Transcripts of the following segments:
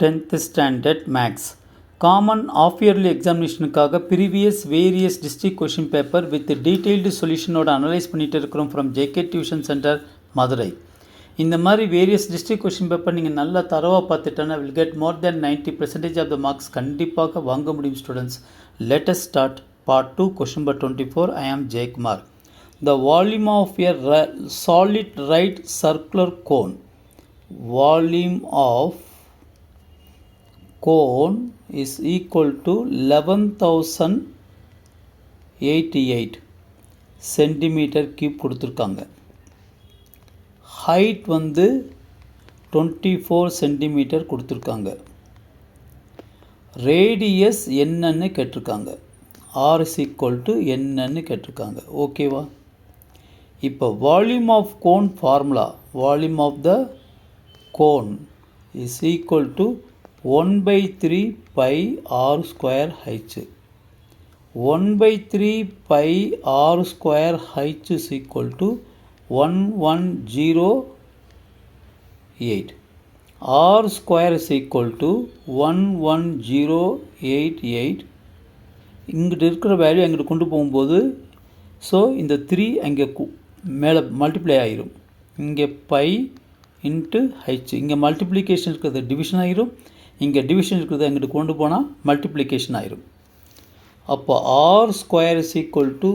10th standard max common half yearly examinationக்காக previous various district question paper with detailed solution ஓட analyse பண்ணிட்டு இருக்கிறோம் from JK Tuition Center Madurai. இந்த மாதிரி various district question paper நீங்கள் நல்லா தரவாக பார்த்துட்டோன்னா will get more than 90% of the marks கண்டிப்பாக வாங்க முடியும் students. Let us start part 2 question number 24. I am Jay Kumar. The volume of a solid right circular cone. Volume of cone is equal to 11,088 centimeter cube கொடுத்துருக்காங்க. Height வந்து 24 centimetre கொடுத்துருக்காங்க. Radius என்னன்னு கேட்டிருக்காங்க. R is equal to என்னன்னு கேட்டிருக்காங்க. ஓகேவா? இப்போ volume of cone formula, volume of the cone is equal to 1/3 pi r square h. 1/3 pi r square h is equal to 1108. R square is equal to 11088. இங்கிட்ட இருக்கிற value அங்கிட்ட கொண்டு போகும்போது so இந்த 3 அங்கே மேலே மல்டிப்ளை ஆகிரும். இங்கே பை இன்ட்டு ஹெச், இங்கே மல்டிப்ளிகேஷன் இருக்கிறது டிவிஷன் ஆகிரும், இங்கே டிவிஷன் இருக்கிறது அங்கிட்ட கொண்டு போனால் மல்டிப்ளிகேஷன் ஆகிரும். அப்போ R square is equal to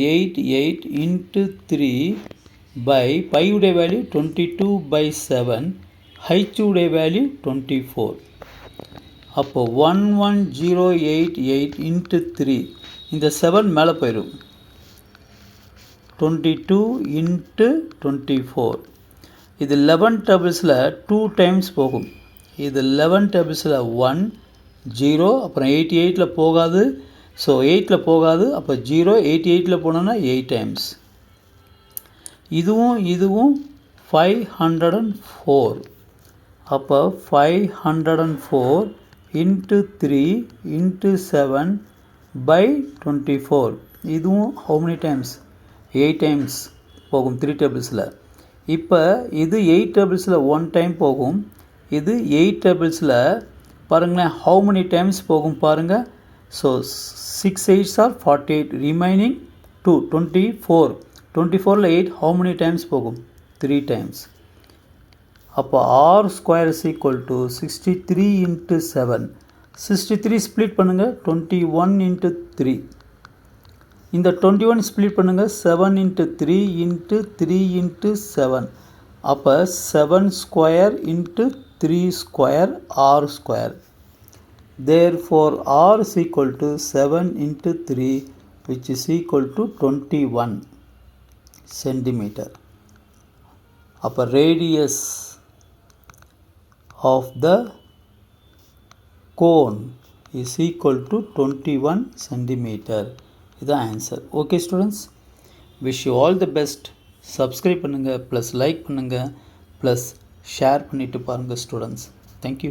1108 into 3 by pi உடைய வேல்யூ 22/7, h உடைய வேல்யூ 24. அப்போ 11088 into 3, இந்த 7 மேலே போயிடும், 22 into 24. இது 11 டேபிள்ஸில் 2 டைம்ஸ் போகும். இது 11 டேபிள்ஸில் 1 0, அப்புறம் 88 போகாது. ஸோ 8 போகாது, அப்போ 0 88 போனோன்னா 8 டைம்ஸ். இதுவும் 504. அப்போ 504 into 3 into 7 by 24. இதுவும் how many times? 8 டைம்ஸ் போகும் 3 டேபிள்ஸில். இப்போ இது 8 டேபிள்ஸில் 1 டைம் போகும். இது 8 டேபிள்ஸில் பாருங்களேன் how many times போகும் பாருங்கள். So 6 8s are 48, remaining 2 24. 24ல் 8 how many times போகும்? 3 times. அப்போ r square is equal to 63 into 7. 63 split பண்ணுங்கள் 21 into 3. இந்த 21 ஸ்ப்ளிட் பண்ணுங்கள் 7 into 3 into 3 into 7. அப்போ 7 square into 3 square r square. Therefore r is equal to 7 into 3, which is equal to 21 centimeter. அப்போ radius of the cone is equal to 21 centimeter. இதுதான் answer. Okay students, wish you all the best. Subscribe பண்ணுங்கள், plus like பண்ணுங்கள், plus share பண்ணிவிட்டு பாருங்கள் students. Thank you.